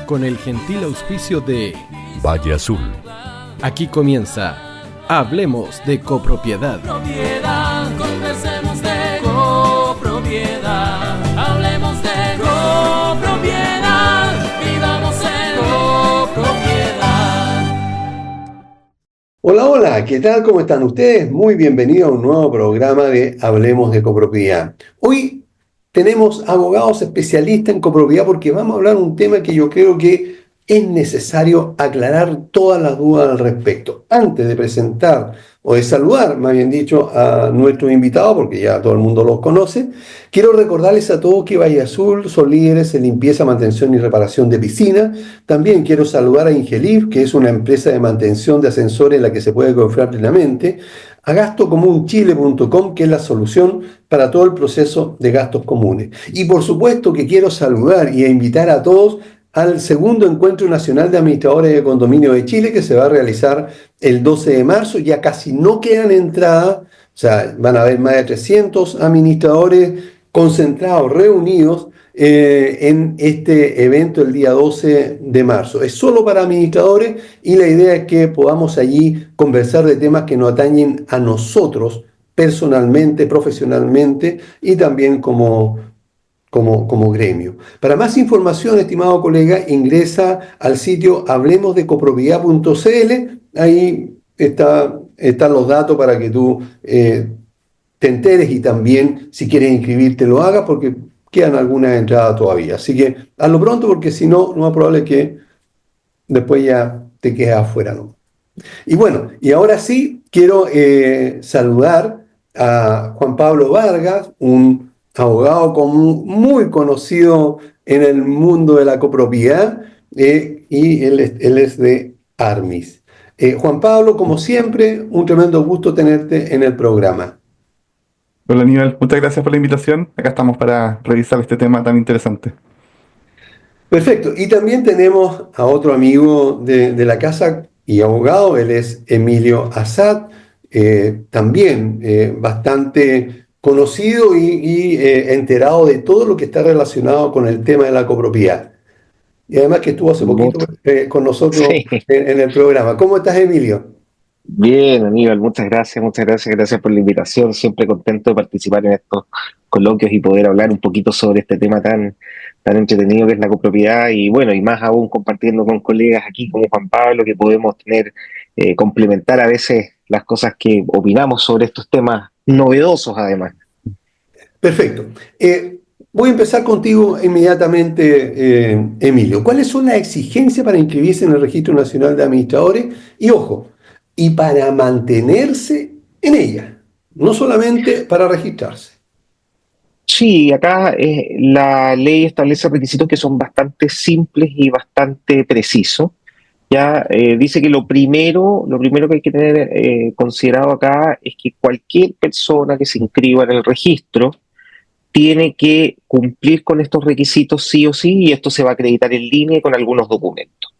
con el gentil auspicio de Valle Azul. Aquí comienza Hablemos de Copropiedad. Conversemos de copropiedad. Hablemos de copropiedad. Vivamos en copropiedad. Hola, hola, ¿qué tal? ¿Cómo están ustedes? Muy bienvenidos a un nuevo programa de Hablemos de Copropiedad. Hoy tenemos abogados especialistas en copropiedad porque vamos a hablar de un tema que yo creo que es necesario aclarar todas las dudas al respecto. Antes de presentar o de saludar, más bien dicho, a nuestros invitados, porque ya todo el mundo los conoce, quiero recordarles a todos que Valle Azul son líderes en limpieza, mantención y reparación de piscinas. También quiero saludar a Ingelif, que es una empresa de mantención de ascensores en la que se puede confiar plenamente, a gastocomunchile.com, que es la solución para todo el proceso de gastos comunes. Y por supuesto que quiero saludar y invitar a todos al segundo Encuentro Nacional de Administradores de Condominio de Chile, que se va a realizar el 12 de marzo. Ya casi no quedan entradas, o sea, van a haber más de 300 administradores concentrados, reunidos en este evento el día 12 de marzo. Es solo para administradores y la idea es que podamos allí conversar de temas que nos atañen a nosotros personalmente, profesionalmente y también como gremio. Para más información, estimado colega, ingresa al sitio hablemosdecopropiedad.cl. Ahí están los datos para que tú te enteres y también, si quieres inscribirte, lo hagas porque quedan algunas entradas todavía. Así que hazlo pronto porque si no, lo más probable es que después ya te quedes afuera, ¿no? Y bueno, y ahora sí quiero saludar a Juan Pablo Vargas, un abogado muy conocido en el mundo de la copropiedad, y él es de Armis. Juan Pablo, como siempre, un tremendo gusto tenerte en el programa. Hola Aníbal, muchas gracias por la invitación. Acá estamos para revisar este tema tan interesante. Perfecto, y también tenemos a otro amigo de la casa y abogado, él es Emilio Assad, también bastante conocido y enterado de todo lo que está relacionado con el tema de la copropiedad. Y además que estuvo hace poquito con nosotros Sí. en el programa. ¿Cómo estás, Emilio? Bien, Aníbal, gracias por la invitación. Siempre contento de participar en estos coloquios y poder hablar un poquito sobre este tema tan entretenido que es la copropiedad y bueno, y más aún compartiendo con colegas aquí como Juan Pablo, que podemos complementar a veces las cosas que opinamos sobre estos temas novedosos además. Perfecto. Voy a empezar contigo inmediatamente, Emilio. ¿Cuáles son las exigencias para inscribirse en el Registro Nacional de Administradores? Y ojo, y para mantenerse en ella, no solamente para registrarse. Sí, acá la ley establece requisitos que son bastante simples y bastante precisos. Ya dice que lo primero que hay que tener considerado acá es que cualquier persona que se inscriba en el registro tiene que cumplir con estos requisitos sí o sí, y esto se va a acreditar en línea y con algunos documentos.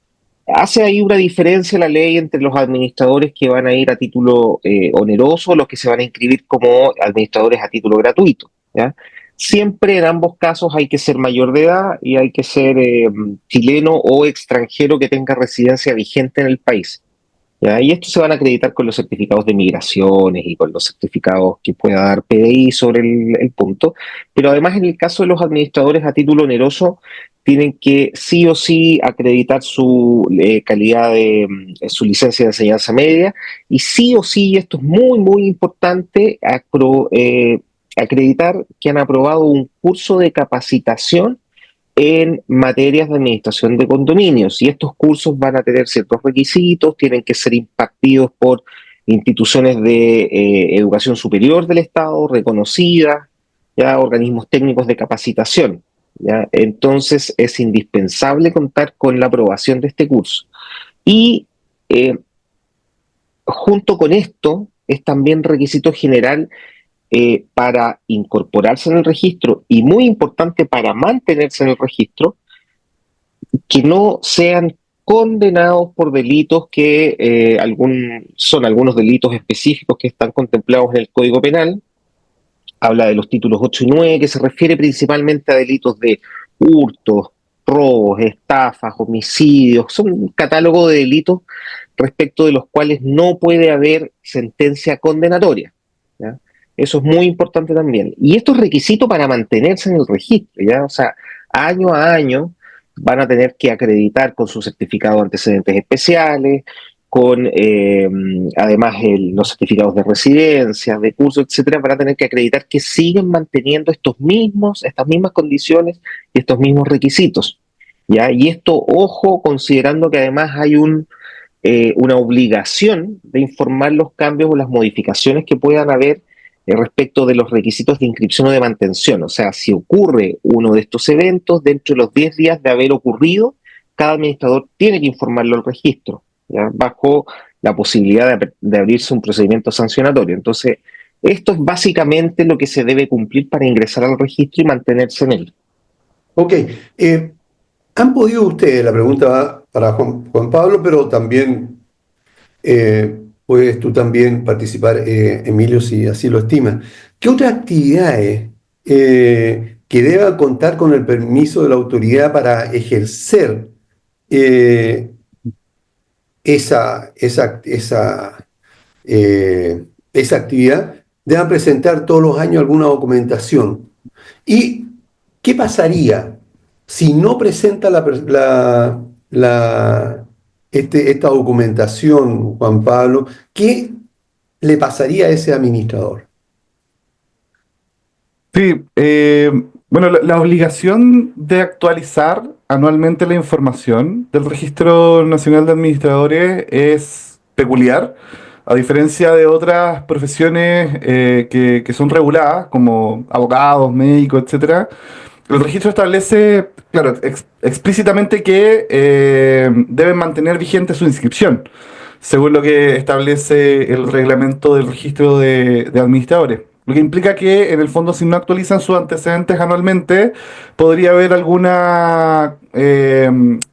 Hace ahí una diferencia la ley entre los administradores que van a ir a título oneroso o los que se van a inscribir como administradores a título gratuito, ¿ya? Siempre en ambos casos hay que ser mayor de edad y hay que ser chileno o extranjero que tenga residencia vigente en el país, ¿ya? Y estos se van a acreditar con los certificados de migraciones y con los certificados que pueda dar PDI sobre el punto. Pero además, en el caso de los administradores a título oneroso, tienen que sí o sí acreditar su calidad de su licencia de enseñanza media y sí o sí, esto es muy importante, acreditar que han aprobado un curso de capacitación en materias de administración de condominios, y estos cursos van a tener ciertos requisitos, tienen que ser impartidos por instituciones de educación superior del Estado, reconocidas, ya organismos técnicos de capacitación, ¿ya? Entonces es indispensable contar con la aprobación de este curso. Y junto con esto es también requisito general para incorporarse en el registro y muy importante para mantenerse en el registro, que no sean condenados por delitos que son algunos delitos específicos que están contemplados en el Código Penal. Habla de los títulos 8 y 9, que se refiere principalmente a delitos de hurto, robos, estafas, homicidios, son un catálogo de delitos respecto de los cuales no puede haber sentencia condenatoria, ¿ya? Eso es muy importante también. Y esto es requisito para mantenerse en el registro, ¿ya? O sea, año a año van a tener que acreditar con su certificado de antecedentes especiales, con además los certificados de residencia, de curso, etcétera, van a tener que acreditar que siguen manteniendo estas mismas condiciones y estos mismos requisitos, ¿ya? Y esto, ojo, considerando que además hay una obligación de informar los cambios o las modificaciones que puedan haber respecto de los requisitos de inscripción o de mantención. O sea, si ocurre uno de estos eventos, dentro de los 10 días de haber ocurrido, cada administrador tiene que informarlo al registro, ¿ya? Bajo la posibilidad de abrirse un procedimiento sancionatorio. Entonces, esto es básicamente lo que se debe cumplir para ingresar al registro y mantenerse en él. Ok. ¿Han podido ustedes, la pregunta va para Juan Pablo, pero también puedes tú también participar, Emilio, si así lo estimas? ¿Qué otras actividades que deban contar con el permiso de la autoridad para ejercer esa, esa, esa, esa actividad deban presentar todos los años alguna documentación? ¿Y qué pasaría si no presenta esta documentación, Juan Pablo? ¿Qué le pasaría a ese administrador? Sí, bueno, la obligación de actualizar anualmente la información del Registro Nacional de Administradores es peculiar, a diferencia de otras profesiones que son reguladas, como abogados, médicos, etcétera. El registro establece, claro, explícitamente que deben mantener vigente su inscripción, según lo que establece el reglamento del registro de administradores. Lo que implica que, en el fondo, si no actualizan sus antecedentes anualmente, podría haber alguna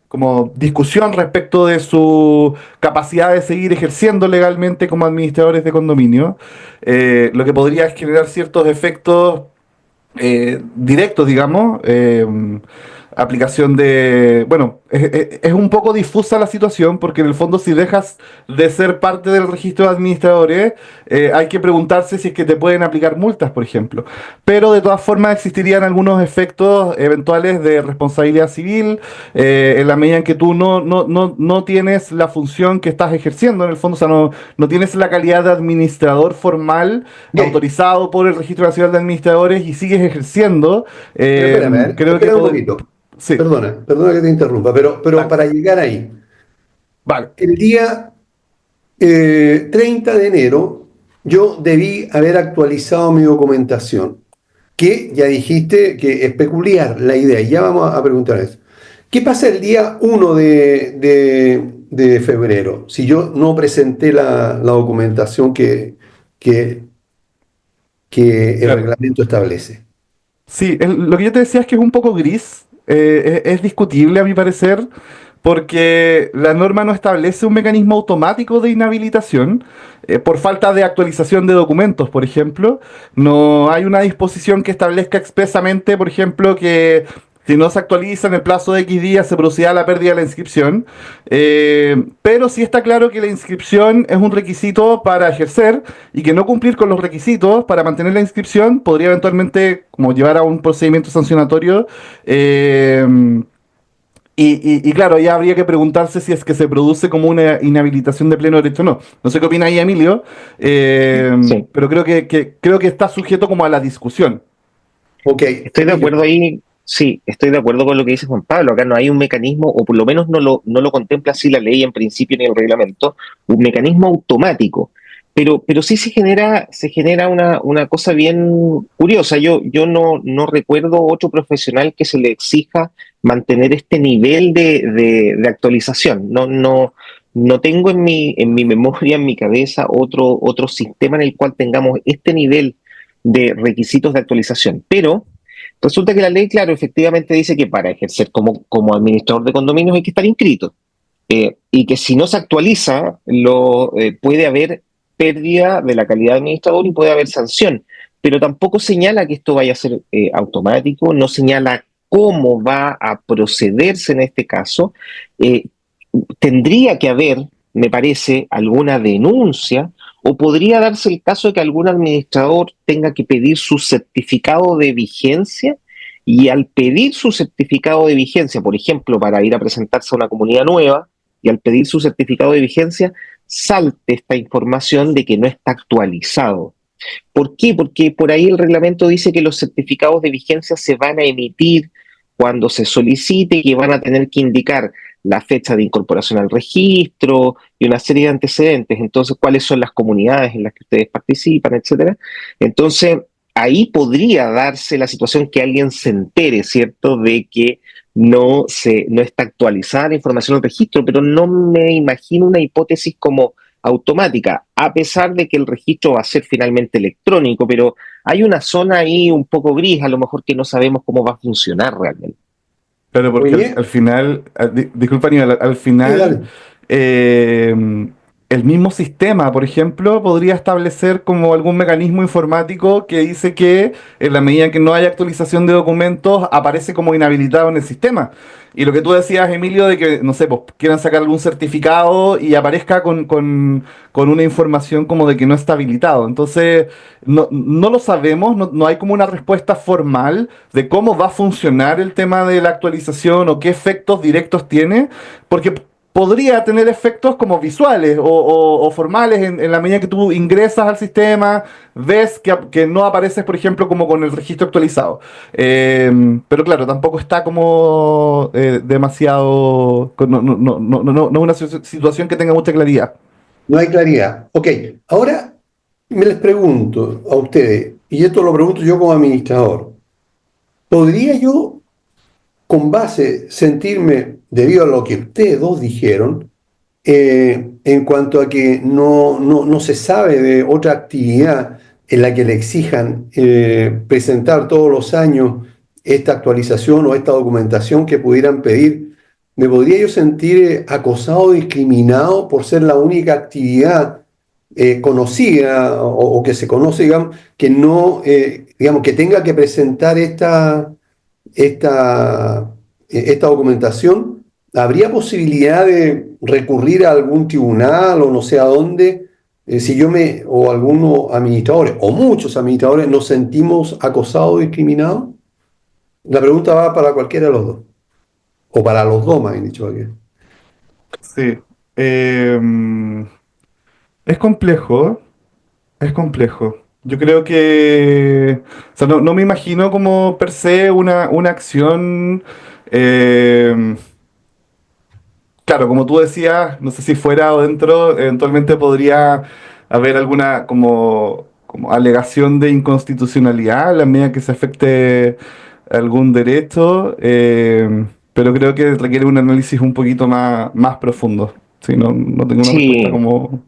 como discusión respecto de su capacidad de seguir ejerciendo legalmente como administradores de condominio, lo que podría generar ciertos efectos directos, digamos, aplicación de... Bueno, es un poco difusa la situación porque en el fondo si dejas de ser parte del registro de administradores, hay que preguntarse si es que te pueden aplicar multas, por ejemplo. Pero de todas formas existirían algunos efectos eventuales de responsabilidad civil en la medida en que tú no tienes la función que estás ejerciendo, en el fondo, o sea, no tienes la calidad de administrador formal autorizado por el Registro Nacional de Administradores y sigues ejerciendo. Pero espérame, Creo que espera un poquito. Sí, Perdona que te interrumpa, pero vale, para llegar ahí, vale. el día 30 de enero yo debí haber actualizado mi documentación, que ya dijiste que es peculiar la idea, y ya vamos a preguntar eso. ¿Qué pasa el día 1 de febrero si yo no presenté la documentación que el Claro. reglamento establece? Sí, lo que yo te decía es que es un poco gris, es discutible a mi parecer, porque la norma no establece un mecanismo automático de inhabilitación por falta de actualización de documentos, por ejemplo. No hay una disposición que establezca expresamente, por ejemplo, que si no se actualiza en el plazo de X días se producirá la pérdida de la inscripción. Pero sí está claro que la inscripción es un requisito para ejercer y que no cumplir con los requisitos para mantener la inscripción podría eventualmente como llevar a un procedimiento sancionatorio. Y claro, ya habría que preguntarse si es que se produce como una inhabilitación de pleno derecho o no. No sé qué opina ahí, Emilio, Sí. pero creo que está sujeto como a la discusión. Ok, Estoy de Emilio. acuerdo ahí, sí, estoy de acuerdo con lo que dice Juan Pablo. Acá no hay un mecanismo, o por lo menos no lo contempla así la ley en principio ni el reglamento, un mecanismo automático. Pero sí se genera una cosa bien curiosa. Yo no recuerdo otro profesional que se le exija mantener este nivel de actualización. No tengo en mi memoria, en mi cabeza, otro sistema en el cual tengamos este nivel de requisitos de actualización. Pero resulta que la ley, claro, efectivamente dice que para ejercer como administrador de condominios hay que estar inscrito. Y que si no se actualiza, puede haber pérdida de la calidad de administrador y puede haber sanción. Pero tampoco señala que esto vaya a ser automático, no señala cómo va a procederse en este caso, eh, tendría que haber, me parece, alguna denuncia o podría darse el caso de que algún administrador tenga que pedir su certificado de vigencia y al pedir su certificado de vigencia, por ejemplo, para ir a presentarse a una comunidad nueva, y al pedir su certificado de vigencia, salte esta información de que no está actualizado. ¿Por qué? Porque por ahí el reglamento dice que los certificados de vigencia se van a emitir cuando se solicite y que van a tener que indicar la fecha de incorporación al registro y una serie de antecedentes. Entonces, cuáles son las comunidades en las que ustedes participan, etcétera. Entonces, ahí podría darse la situación que alguien se entere, ¿cierto?, de que no está actualizada la información del registro, pero no me imagino una hipótesis como automática, a pesar de que el registro va a ser finalmente electrónico, pero hay una zona ahí un poco gris, a lo mejor que no sabemos cómo va a funcionar realmente. Claro, porque Oye, al final, disculpa, Aníbal, al sí, final, dale. eh, el mismo sistema, por ejemplo, podría establecer como algún mecanismo informático que dice que en la medida que no haya actualización de documentos, aparece como inhabilitado en el sistema. Y lo que tú decías, Emilio, de que, no sé, pues quieran sacar algún certificado y aparezca con una información como de que no está habilitado. Entonces, no lo sabemos, no hay como una respuesta formal de cómo va a funcionar el tema de la actualización o qué efectos directos tiene, porque podría tener efectos como visuales o formales en la medida que tú ingresas al sistema, ves que no apareces, por ejemplo, como con el registro actualizado. Pero claro, tampoco está como demasiado, no es una situación que tenga mucha claridad. No hay claridad. Ok, ahora me les pregunto a ustedes, y esto lo pregunto yo como administrador, ¿podría yo, con base, sentirme, debido a lo que ustedes dos dijeron, en cuanto a que no se sabe de otra actividad en la que le exijan presentar todos los años esta actualización o esta documentación que pudieran pedir? ¿Me podría yo sentir acosado o discriminado por ser la única actividad conocida o que se conoce, digamos, que no, digamos, que tenga que presentar esta documentación? ¿Habría posibilidad de recurrir a algún tribunal o no sé a dónde? Si yo o algunos administradores, o muchos administradores, nos sentimos acosados o discriminados. La pregunta va para cualquiera de los dos, o para los dos, más bien dicho aquí. Sí. Es complejo, es complejo. Yo creo que, o sea, no me imagino como per se una acción. eh, Claro, como tú decías, no sé si fuera o dentro, eventualmente podría haber alguna como alegación de inconstitucionalidad a la medida que se afecte algún derecho, pero creo que requiere un análisis un poquito más profundo. Sí, no tengo una respuesta Sí, como,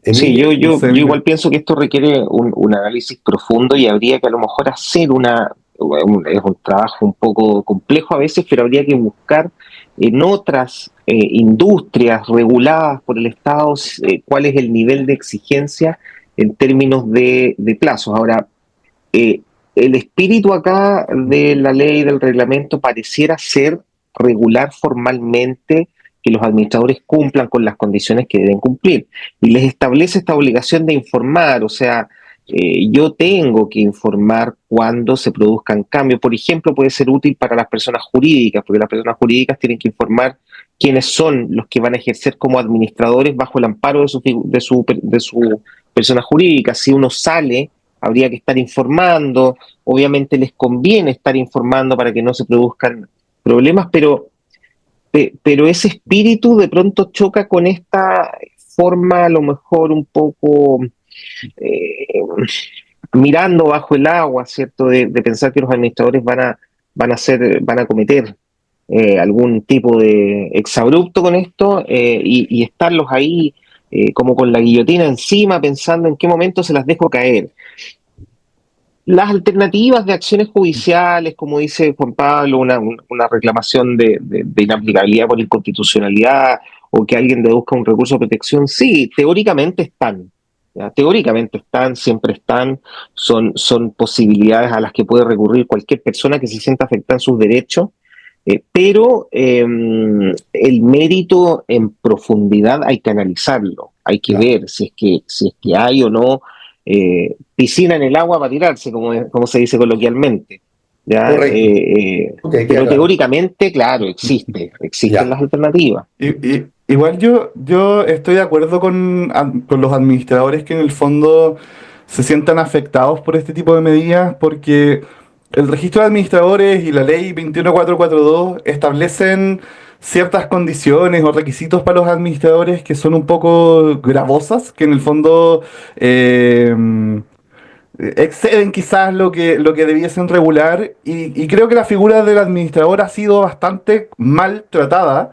sí, Emilio, no sé, yo Emilio. igual pienso que esto requiere un análisis profundo y habría que a lo mejor hacer es un trabajo un poco complejo a veces, pero habría que buscar en otras industrias reguladas por el Estado cuál es el nivel de exigencia en términos de plazos. Ahora, eh, el espíritu acá de la ley, del reglamento, pareciera ser regular formalmente que los administradores cumplan con las condiciones que deben cumplir. Y les establece esta obligación de informar, o sea, yo tengo que informar cuando se produzcan cambios. Por ejemplo, puede ser útil para las personas jurídicas, porque las personas jurídicas tienen que informar quiénes son los que van a ejercer como administradores bajo el amparo de su persona jurídica. Si uno sale, habría que estar informando. Obviamente les conviene estar informando para que no se produzcan problemas, pero ese espíritu de pronto choca con esta forma a lo mejor un poco eh, mirando bajo el agua, ¿cierto? De pensar que los administradores van a cometer algún tipo de exabrupto con esto y estarlos ahí como con la guillotina encima pensando en qué momento se las dejo caer. Las alternativas de acciones judiciales, como dice Juan Pablo, una reclamación de inaplicabilidad por inconstitucionalidad o que alguien deduzca un recurso de protección, sí, teóricamente están. ¿ya? Teóricamente están, siempre están, son posibilidades a las que puede recurrir cualquier persona que se sienta afectada en sus derechos, pero el mérito en profundidad hay que analizarlo, hay que Claro. ver si es que hay o no piscina en el agua para tirarse, como se dice coloquialmente. ¿Ya? Correcto. Ok, queda Pero claro. teóricamente, claro, existen Ya. las alternativas. Igual yo estoy de acuerdo con los administradores que en el fondo se sientan afectados por este tipo de medidas porque el registro de administradores y la ley 21442 establecen ciertas condiciones o requisitos para los administradores que son un poco gravosas, que en el fondo exceden quizás lo que debiesen regular y creo que la figura del administrador ha sido bastante mal tratada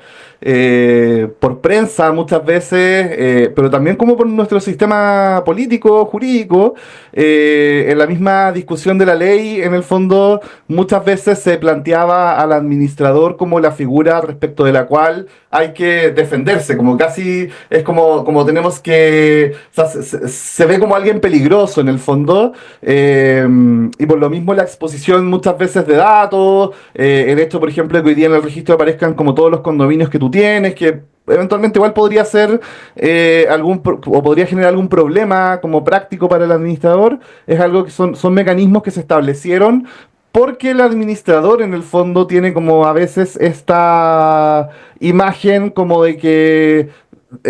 por prensa muchas veces, pero también como por nuestro sistema político, jurídico. En la misma discusión de la ley, en el fondo, muchas veces se planteaba al administrador como la figura respecto de la cual hay que defenderse, como casi es como tenemos que, o sea, se ve como alguien peligroso en el fondo, y por lo mismo la exposición muchas veces de datos, el hecho, por ejemplo, de que hoy día en el registro aparezcan como todos los condominios que tú tienes, que eventualmente igual podría ser o podría generar algún problema como práctico para el administrador, es algo que son mecanismos que se establecieron porque el administrador en el fondo tiene como a veces esta imagen como de que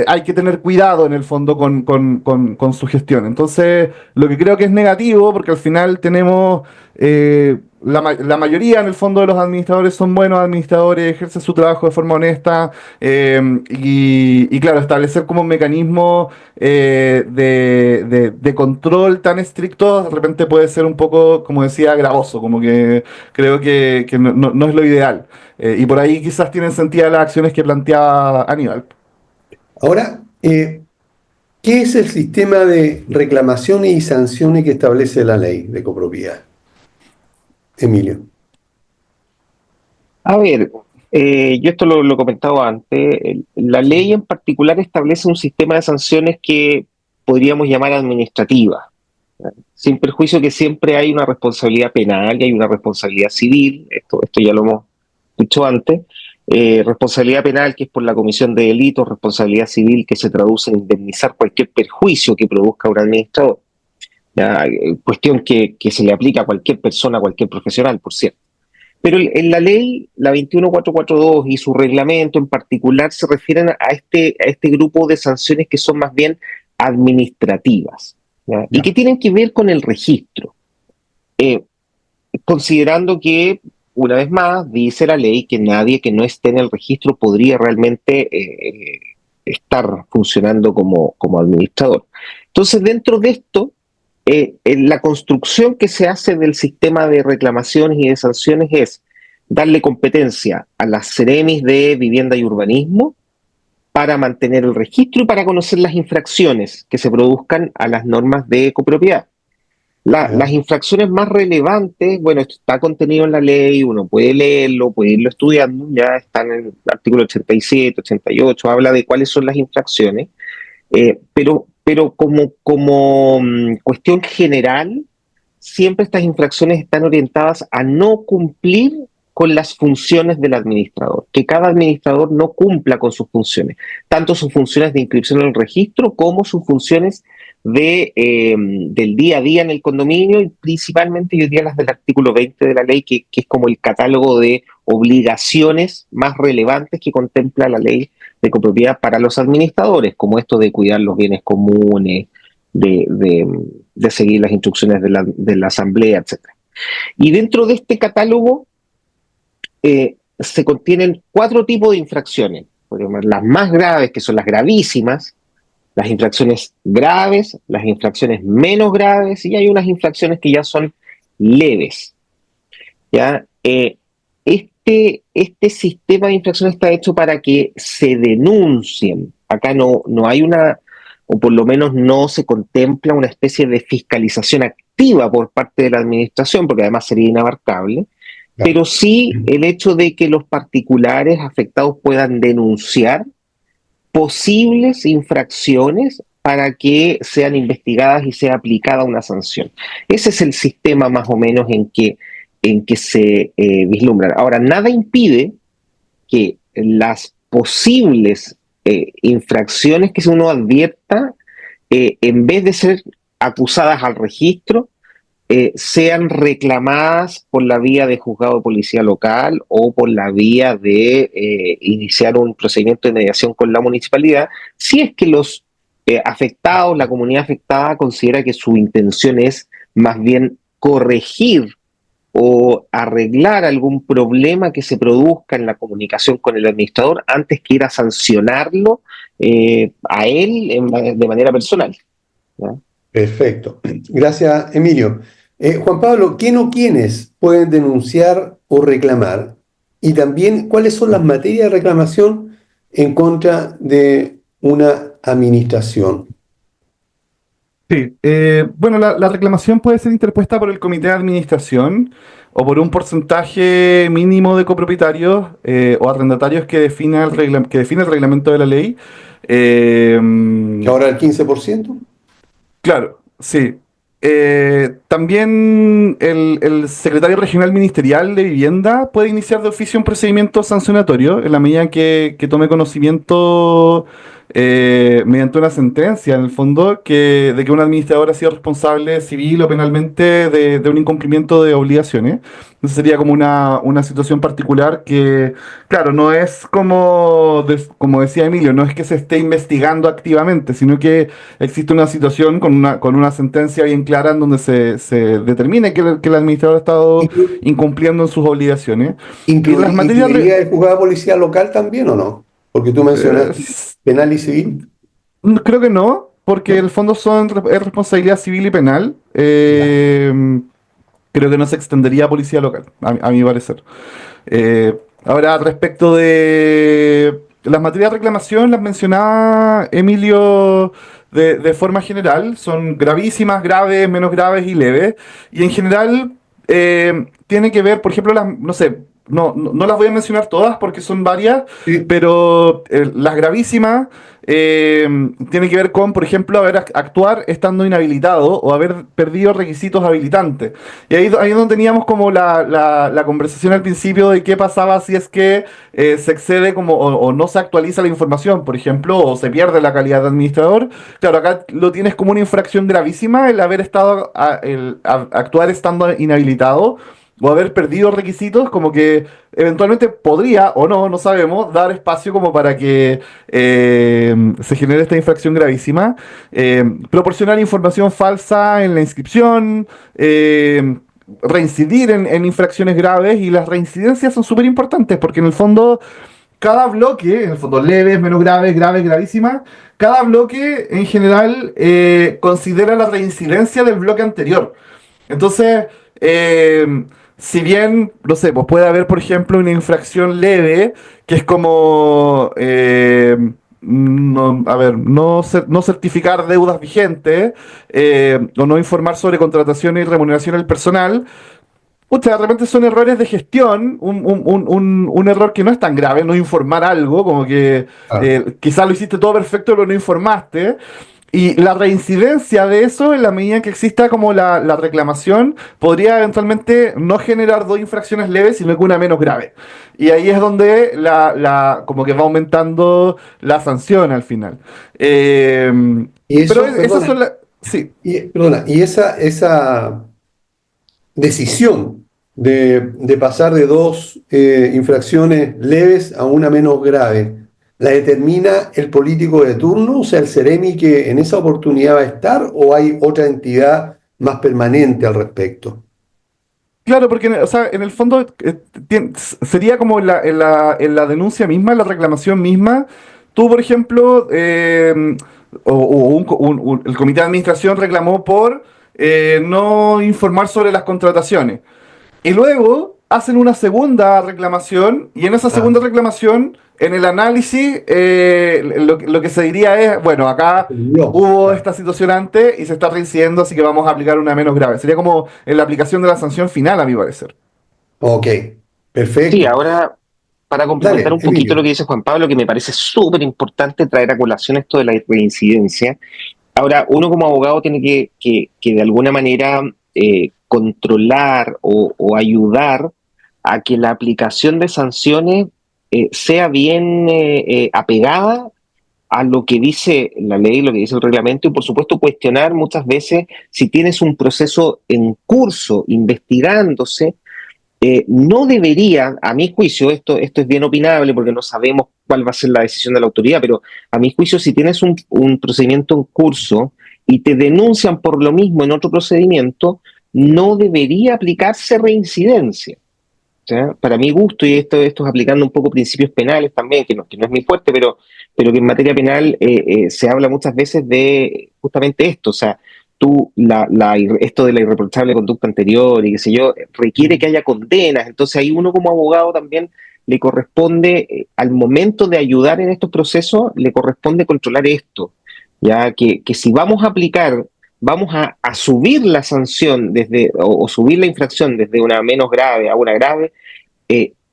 hay que tener cuidado en el fondo con su gestión. Entonces, lo que creo que es negativo, porque al final tenemos la mayoría en el fondo de los administradores son buenos administradores, ejercen su trabajo de forma honesta, y claro, establecer como un mecanismo de control tan estricto de repente puede ser un poco, como decía, gravoso, como que creo que no es lo ideal. Y por ahí quizás tienen sentido las acciones que planteaba Aníbal. Ahora, ¿qué es el sistema de reclamaciones y sanciones que establece la ley de copropiedad? Emilio. A ver, yo esto lo comentaba antes, la ley en particular establece un sistema de sanciones que podríamos llamar administrativa, sin perjuicio que siempre hay una responsabilidad penal y hay una responsabilidad civil, esto ya lo hemos dicho antes, responsabilidad penal que es por la comisión de delitos, responsabilidad civil que se traduce en indemnizar cualquier perjuicio que produzca un administrador, ¿ya? Cuestión que se le aplica a cualquier persona, a cualquier profesional, por cierto. Pero en la ley, la 21442 y su reglamento en particular se refieren a este grupo de sanciones que son más bien administrativas, ¿ya? Y Ya. que tienen que ver con el registro, eh, considerando que, una vez más, dice la ley que nadie que no esté en el registro podría realmente estar funcionando como administrador. Entonces, dentro de esto, en la construcción que se hace del sistema de reclamaciones y de sanciones es darle competencia a las Ceremis de Vivienda y Urbanismo para mantener el registro y para conocer las infracciones que se produzcan a las normas de copropiedad. Ya. Las infracciones más relevantes, bueno, esto está contenido en la ley, uno puede leerlo, puede irlo estudiando, ya está en el artículo 87, 88, habla de cuáles son las infracciones, pero como cuestión general, siempre estas infracciones están orientadas a no cumplir con las funciones del administrador, que cada administrador no cumpla con sus funciones, tanto sus funciones de inscripción en el registro como sus funciones del día a día en el condominio y principalmente yo diría las del artículo 20 de la ley, que es como el catálogo de obligaciones más relevantes que contempla la ley de copropiedad para los administradores, como esto de cuidar los bienes comunes, de seguir las instrucciones de la asamblea, etcétera. Y dentro de este catálogo se contienen 4 tipos de infracciones. Las más graves, que son las gravísimas, las infracciones graves, las infracciones menos graves, y hay unas infracciones que ya son leves. ¿Ya? Este sistema de infracciones está hecho para que se denuncien. Acá no hay o por lo menos no se contempla una especie de fiscalización activa por parte de la administración, porque además sería inabarcable, Claro. pero sí el hecho de que los particulares afectados puedan denunciar posibles infracciones para que sean investigadas y sea aplicada una sanción. Ese es el sistema más o menos en que se vislumbran. Ahora, nada impide que las posibles infracciones que uno advierta, en vez de ser acusadas al registro, sean reclamadas por la vía de juzgado de policía local o por la vía de iniciar un procedimiento de mediación con la municipalidad, si es que los afectados, la comunidad afectada, considera que su intención es más bien corregir o arreglar algún problema que se produzca en la comunicación con el administrador antes que ir a sancionarlo a él de manera personal, ¿ya? Perfecto. Gracias, Emilio. Juan Pablo, ¿quién o quiénes pueden denunciar o reclamar? Y también, ¿cuáles son las materias de reclamación en contra de una administración? Sí, bueno, la reclamación puede ser interpuesta por el comité de administración o por un porcentaje mínimo de copropietarios o arrendatarios que que define el reglamento de la ley. Eh, ¿Que ahora el 15%? Claro, sí. También el secretario regional ministerial de Vivienda puede iniciar de oficio un procedimiento sancionatorio en la medida que tome conocimiento mediante una sentencia, en el fondo, de que un administrador ha sido responsable civil o penalmente de un incumplimiento de obligaciones. Entonces sería como una situación particular que, claro, no es como decía Emilio, no es que se esté investigando activamente, sino que existe una situación con una sentencia bien clara en donde se determine que el administrador ha estado incumpliendo en sus obligaciones. Y las materias ¿Incluiría el juzgado de policía local también o no? Porque tú mencionaste penal y civil. creo que no, porque el fondo es responsabilidad civil y penal. Creo que no se extendería a policía local, a mi parecer. Ahora, respecto de las materias de reclamación, las mencionaba Emilio de forma general, son gravísimas, graves, menos graves y leves. Y en general tiene que ver, por ejemplo, no sé, no las voy a mencionar todas porque son varias, Sí. pero las gravísimas tienen que ver con, por ejemplo, actuar estando inhabilitado o haber perdido requisitos habilitantes. Y ahí es donde teníamos como la conversación al principio de qué pasaba si es que se excede o no se actualiza la información, por ejemplo, o se pierde la calidad de administrador. Claro, acá lo tienes como una infracción gravísima el haber estado, actuar estando inhabilitado o haber perdido requisitos, como que eventualmente podría, o no sabemos, dar espacio como para que se genere esta infracción gravísima. Proporcionar información falsa en la inscripción, reincidir en infracciones graves, y las reincidencias son súper importantes porque en el fondo cada bloque, en el fondo leves, menos graves, graves, gravísimas, cada bloque en general considera la reincidencia del bloque anterior. Entonces, si bien, no sé, pues puede haber, por ejemplo, una infracción leve, que es como, no certificar deudas vigentes, o no informar sobre contrataciones y remuneración del personal. Pucha, de repente son errores de gestión, un error que no es tan grave, no informar algo, como que quizás lo hiciste todo perfecto, pero no informaste. Y la reincidencia de eso, en la medida en que exista como la reclamación, podría eventualmente no generar dos infracciones leves, sino que una menos grave. Y ahí es donde como que va aumentando la sanción al final. Y eso, Pero esas son las... Sí. Perdona, y esa decisión de pasar de dos infracciones leves a una menos grave, ¿la determina el político de turno, o sea, el Ceremi que en esa oportunidad va a estar, o hay otra entidad más permanente al respecto? Claro, porque o sea, en el fondo sería como en la denuncia misma, en la reclamación misma. Tú, por ejemplo, el comité de administración reclamó por no informar sobre las contrataciones. Y luego hacen una segunda reclamación, y en esa segunda reclamación, en el análisis, lo que se diría es, bueno, acá hubo esta situación antes y se está reincidiendo, así que vamos a aplicar una menos grave. Sería como en la aplicación de la sanción final, a mi parecer. Ok, perfecto. Sí, ahora para complementar Dale, un poquito Emilio. lo que dice Juan Pablo, que me parece súper importante traer a colación esto de la reincidencia. Ahora, uno como abogado tiene que de alguna manera controlar o ayudar a que la aplicación de sanciones sea bien apegada a lo que dice la ley, lo que dice el reglamento, y por supuesto cuestionar muchas veces si tienes un proceso en curso, investigándose, no debería, a mi juicio, esto es bien opinable porque no sabemos cuál va a ser la decisión de la autoridad, pero a mi juicio, si tienes un procedimiento en curso y te denuncian por lo mismo en otro procedimiento, no debería aplicarse reincidencia. ¿Ya? Para mi gusto, y esto es aplicando un poco principios penales también, que no es muy fuerte, pero que en materia penal se habla muchas veces de justamente esto, o sea, esto de la irreprochable conducta anterior y qué sé yo, requiere que haya condenas, entonces ahí uno como abogado también le corresponde, al momento de ayudar en estos procesos, le corresponde controlar esto, ya que si vamos a aplicar, vamos a subir la sanción o subir la infracción desde una menos grave a una grave,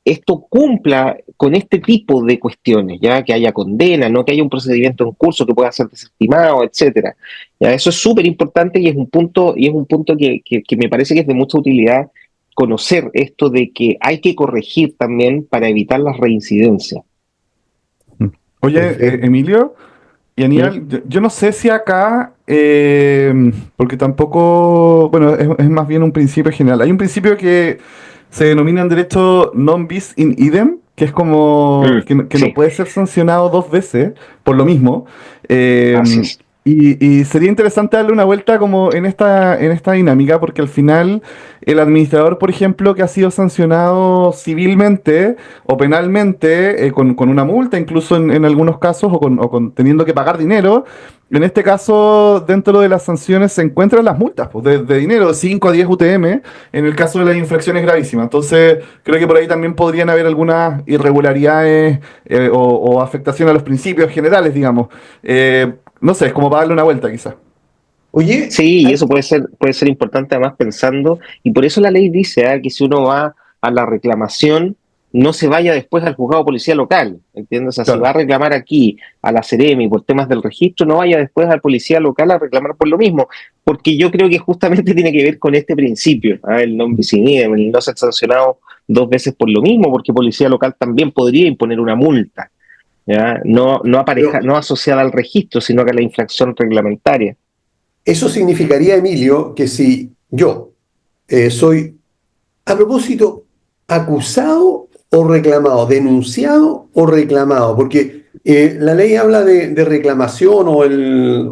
esto cumpla con este tipo de cuestiones, ya que haya condena, no que haya un procedimiento en curso que pueda ser desestimado, etcétera. Ya, eso es súper importante y es un punto que me parece que es de mucha utilidad conocer esto de que hay que corregir también para evitar las reincidencias. Oye, Perfecto. Emilio y ¿Mm? Aníbal, yo no sé si acá, porque tampoco, bueno, es más bien un principio general. Hay un principio que se denomina en derecho non bis in idem, que es como que no Sí, puede ser sancionado dos veces por lo mismo. así Eh, es. y sería interesante darle una vuelta como en esta dinámica, porque al final el administrador, por ejemplo, que ha sido sancionado civilmente o penalmente, con una multa, incluso en algunos casos, o con teniendo que pagar dinero, en este caso, dentro de las sanciones se encuentran las multas pues, de dinero, de 5 a 10 UTM, en el caso de las infracciones gravísimas. Entonces, creo que por ahí también podrían haber algunas irregularidades o afectación a los principios generales, digamos. No sé, es como para darle una vuelta quizás. Oye, Sí, y eso puede ser importante además pensando, y por eso la ley dice que si uno va a la reclamación, no se vaya después al juzgado de policía local, ¿entiendes? O sea, si va Claro. a reclamar aquí a la Seremi por temas del registro, no vaya después al policía local a reclamar por lo mismo, porque yo creo que justamente tiene que ver con este principio, el non bis in idem, el no ser sancionado dos veces por lo mismo, porque policía local también podría imponer una multa, ¿ya? pero No asociada al registro, sino que a la infracción reglamentaria. eso significaría, Emilio, que si yo soy, a propósito, acusado o reclamado, denunciado o reclamado, porque la ley habla de reclamación o el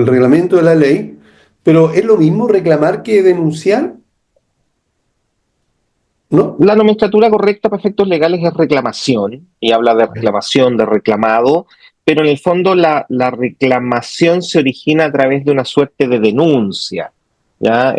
reglamento de la ley, pero ¿es lo mismo reclamar que denunciar? ¿No? La nomenclatura correcta para efectos legales es reclamación, y habla de reclamación, de reclamado, pero en el fondo la reclamación se origina a través de una suerte de denuncia. ¿Ya?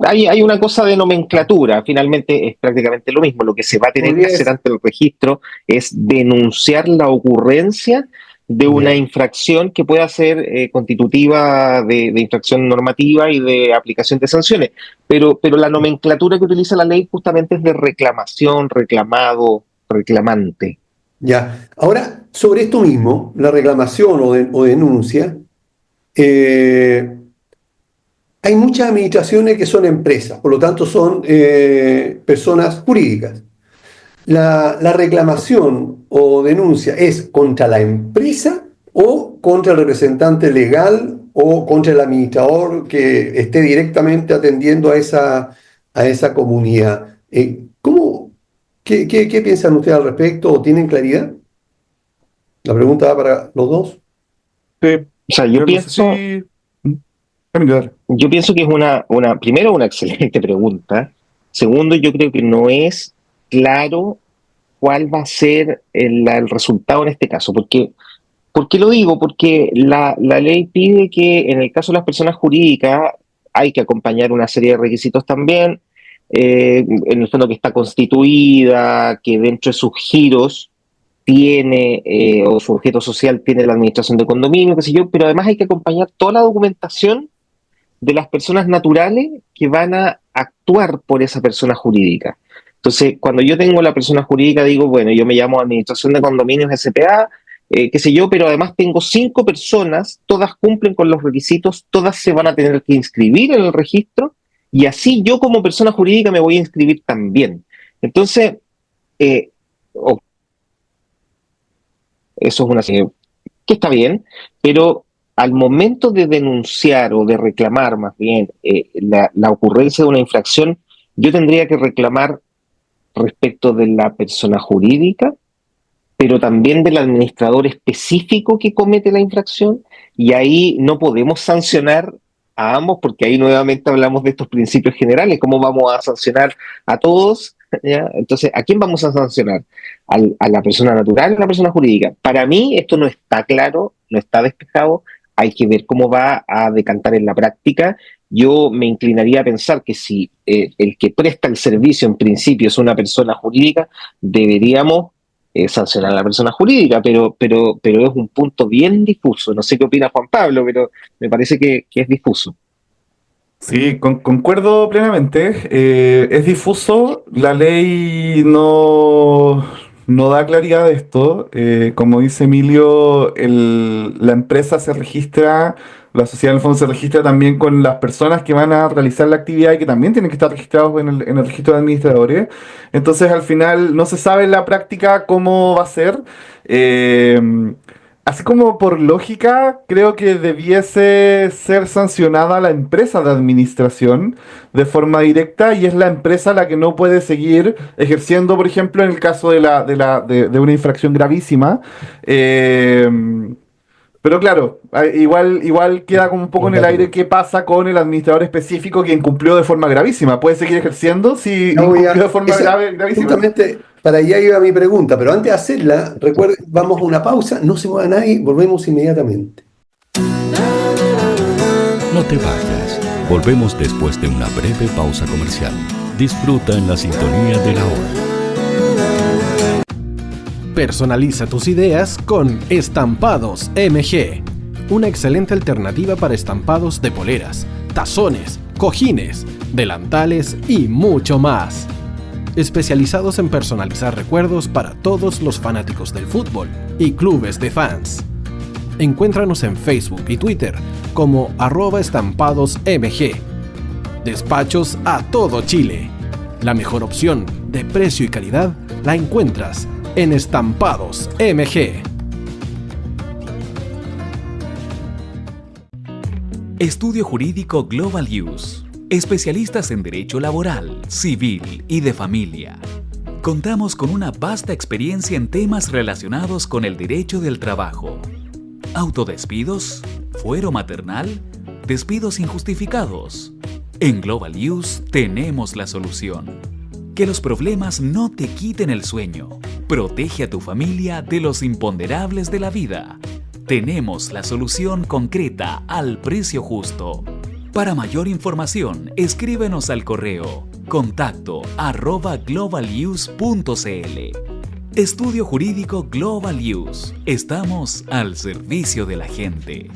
Hay una cosa de nomenclatura, finalmente es prácticamente lo mismo. Lo que se va a tener que Podría hacer decir, ante el registro es denunciar la ocurrencia de una ya. infracción que pueda ser constitutiva de infracción normativa y de aplicación de sanciones. Pero la nomenclatura que utiliza la ley justamente es de reclamación, reclamado, reclamante. Ya. Ahora, sobre esto mismo, la reclamación o denuncia, eh, hay muchas administraciones que son empresas, por lo tanto son personas jurídicas. La reclamación o denuncia es contra la empresa o contra el representante legal o contra el administrador que esté directamente atendiendo a esa comunidad. ¿Qué piensan ustedes al respecto o tienen claridad? La pregunta va para los dos. Sí, O sea, pero no sé si... ¿Mm? Emilio, dale. yo pienso que es primero, una excelente pregunta. Segundo, yo creo que no es claro cuál va a ser el resultado en este caso. ¿Por qué lo digo? Porque la ley pide que en el caso de las personas jurídicas hay que acompañar una serie de requisitos también, en el fondo que está constituida, que dentro de sus giros tiene, o su objeto social tiene la administración de condominio, qué sé yo, pero además hay que acompañar toda la documentación de las personas naturales que van a actuar por esa persona jurídica. Entonces, cuando yo tengo la persona jurídica, digo, bueno, yo me llamo Administración de Condominios SPA, qué sé yo, pero además tengo 5 personas, todas cumplen con los requisitos, todas se van a tener que inscribir en el registro, y así yo como persona jurídica me voy a inscribir también. Entonces, eso es una que está bien, pero al momento de denunciar o de reclamar más bien la ocurrencia de una infracción, yo tendría que reclamar respecto de la persona jurídica, pero también del administrador específico que comete la infracción, y ahí no podemos sancionar a ambos, porque ahí nuevamente hablamos de estos principios generales, cómo vamos a sancionar a todos, ¿ya? Entonces, ¿a quién vamos a sancionar? ¿A la persona natural o a la persona jurídica? Para mí esto no está claro, no está despejado, hay que ver cómo va a decantar en la práctica. Yo me inclinaría a pensar que si el que presta el servicio en principio es una persona jurídica, deberíamos sancionar a la persona jurídica, pero es un punto bien difuso. No sé qué opina Juan Pablo, pero me parece que es difuso. Sí, concuerdo plenamente. Es difuso, la ley no da claridad de esto. Como dice Emilio, la empresa se registra, la sociedad en el fondo se registra también con las personas que van a realizar la actividad y que también tienen que estar registrados en el registro de administradores. Entonces, al final, no se sabe en la práctica cómo va a ser. Así como por lógica, creo que debiese ser sancionada la empresa de administración de forma directa, y es la empresa la que no puede seguir ejerciendo, por ejemplo, en el caso de una infracción gravísima. Eh, pero claro, igual queda como un poco en el aire qué pasa con el administrador específico que incumplió de forma gravísima. ¿Puede seguir ejerciendo si No, incumplió de forma gravísima? justamente para allá iba mi pregunta, pero antes de hacerla, recuerden, vamos a una pausa, no se mueva nadie, volvemos inmediatamente. No te vayas. Volvemos después de una breve pausa comercial. Disfruta en la sintonía de la hora. Personaliza tus ideas con Estampados MG, una excelente alternativa para estampados de poleras, tazones, cojines, delantales y mucho más. Especializados en personalizar recuerdos para todos los fanáticos del fútbol y clubes de fans. Encuéntranos en Facebook y Twitter como @estampadosmg. Despachos a todo Chile. La mejor opción de precio y calidad la encuentras en Estampados MG. Estudio Jurídico Global Use. Especialistas en Derecho Laboral, Civil y de Familia. Contamos con una vasta experiencia en temas relacionados con el derecho del trabajo. Autodespidos, fuero maternal, despidos injustificados. En Global Use tenemos la solución. Que los problemas no te quiten el sueño. Protege a tu familia de los imponderables de la vida. Tenemos la solución concreta al precio justo. Para mayor información, escríbenos al correo contacto@globaluse.cl. Estudio Jurídico Global Use. Estamos al servicio de la gente.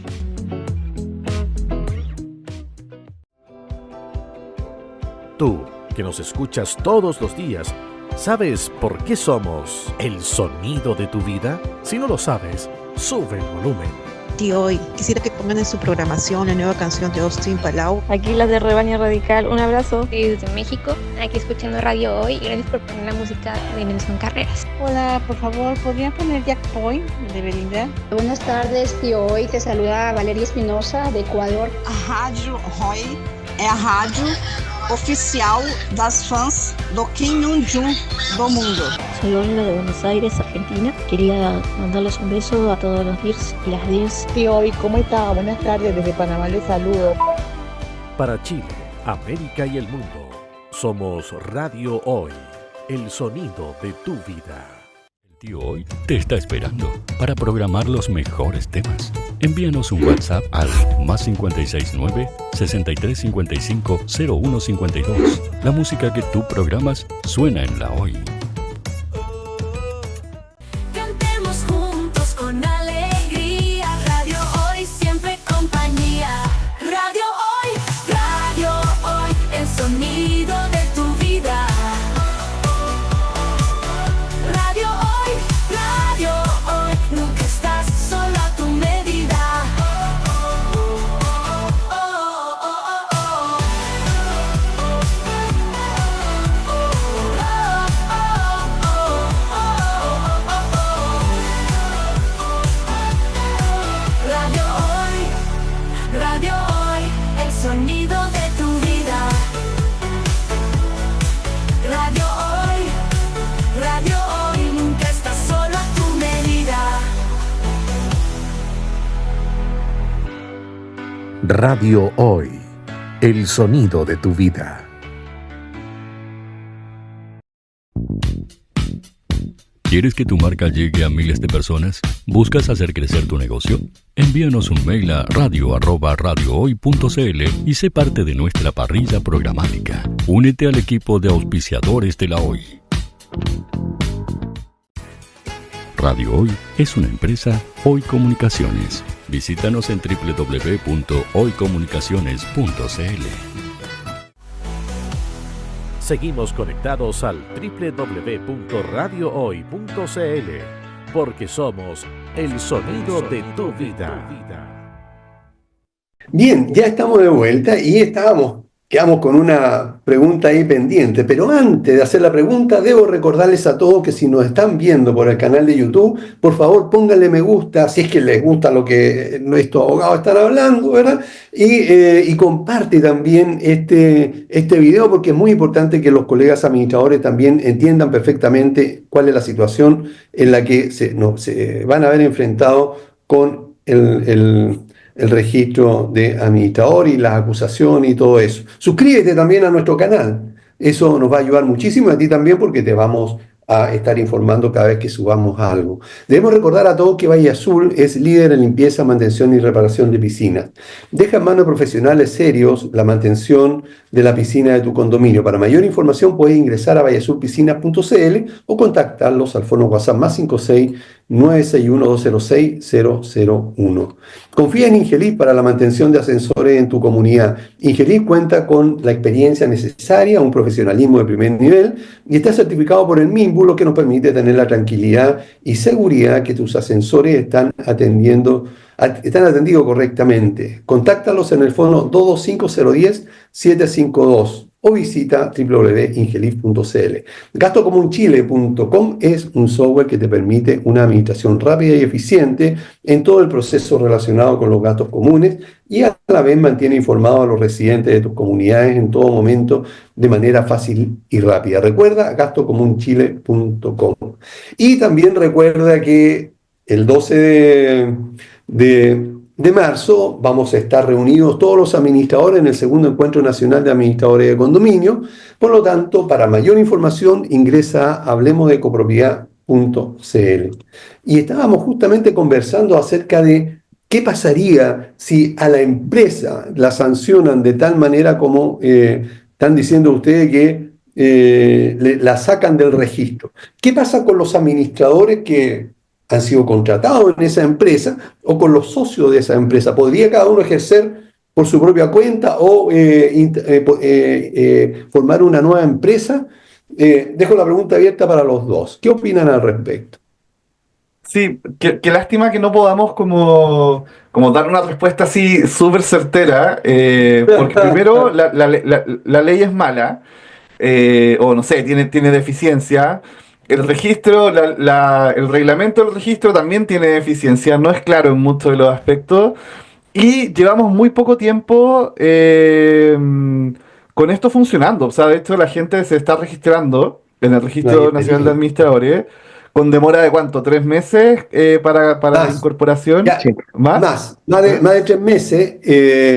Tú, que nos escuchas todos los días, ¿sabes por qué somos el sonido de tu vida? Si no lo sabes, sube el volumen. Tío, hoy quisiera que pongan en su programación la nueva canción de Austin Palau. Aquí las de Rebaño Radical, un abrazo. Desde México, aquí escuchando Radio Hoy. Gracias por poner la música de Nelson Carreras. Hola, por favor, ¿podrían poner Jack Point de Belinda? Buenas tardes, Tío Hoy. Te saluda Valeria Espinosa, de Ecuador. A Rádio Hoy é a rádio oficial das fãs do Kim Jong-un do mundo. Soy Olga de Buenos Aires, Argentina. Quería mandarles un beso a todos los DIRS y las DIRS. Tío Hoy, ¿cómo está? Buenas tardes, desde Panamá les saludo. Para Chile, América y el mundo, somos Radio Hoy, el sonido de tu vida. El Tío Hoy te está esperando para programar los mejores temas. Envíanos un WhatsApp al +569 6355 0152. La música que tú programas suena en la Hoy. Cantemos juntos con alegría. Radio Hoy, siempre compañía. Radio Hoy, el sonido de tu vida. Radio Hoy, el sonido de tu vida. ¿Quieres que tu marca llegue a miles de personas? ¿Buscas hacer crecer tu negocio? Envíanos un mail a radio@radiohoy.cl y sé parte de nuestra parrilla programática. Únete al equipo de auspiciadores de la Hoy. Radio Hoy es una empresa Hoy Comunicaciones. Visítanos en www.hoycomunicaciones.cl. Seguimos conectados al www.radiohoy.cl, porque somos el sonido de tu vida. Bien, ya estamos de vuelta y quedamos con una pregunta ahí pendiente, pero antes de hacer la pregunta debo recordarles a todos que si nos están viendo por el canal de YouTube, por favor pónganle me gusta si es que les gusta lo que nuestros abogados están hablando, ¿verdad? Y comparte también este video, porque es muy importante que los colegas administradores también entiendan perfectamente cuál es la situación en la que se van a ver enfrentados con el registro de administrador y las acusaciones y todo eso. Suscríbete también a nuestro canal. Eso nos va a ayudar muchísimo, a ti también, porque te vamos a estar informando cada vez que subamos algo. Debemos recordar a todos que Valle Azul es líder en limpieza, mantención y reparación de piscinas. Deja en manos de profesionales serios la mantención de la piscina de tu condominio. Para mayor información puedes ingresar a valleazulpiscinas.cl o contactarlos al fono WhatsApp +56 961 206 001. Confía en Ingelis para la mantención de ascensores en tu comunidad. Ingelis cuenta con la experiencia necesaria, un profesionalismo de primer nivel y está certificado por el MIMBU, lo que nos permite tener la tranquilidad y seguridad que tus ascensores están atendidos correctamente. Contáctalos en el fono 225-010-752 o visita www.ingelis.cl. Gastocomunchile.com es un software que te permite una administración rápida y eficiente en todo el proceso relacionado con los gastos comunes y a la vez mantiene informado a los residentes de tus comunidades en todo momento de manera fácil y rápida. Recuerda gastocomunchile.com. Y también recuerda que el 12 de marzo vamos a estar reunidos todos los administradores en el segundo Encuentro Nacional de Administradores de Condominio. Por lo tanto, para mayor información ingresa a hablemosdecopropiedad.cl. Y estábamos justamente conversando acerca de qué pasaría si a la empresa la sancionan de tal manera como están diciendo ustedes que la sacan del registro. ¿Qué pasa con los administradores que han sido contratados en esa empresa o con los socios de esa empresa? ¿Podría cada uno ejercer por su propia cuenta o formar una nueva empresa? Dejo la pregunta abierta para los dos. ¿Qué opinan al respecto? Sí, qué lástima que no podamos como dar una respuesta así súper certera, porque primero la ley es mala, o no sé, tiene deficiencia. El registro, el reglamento del registro también tiene deficiencia, no es claro en muchos de los aspectos, y llevamos muy poco tiempo con esto funcionando. O sea, de hecho la gente se está registrando en el Registro Nacional de Administradores con demora de ¿cuánto? ¿3 meses para la incorporación? Ya, más de 3 meses.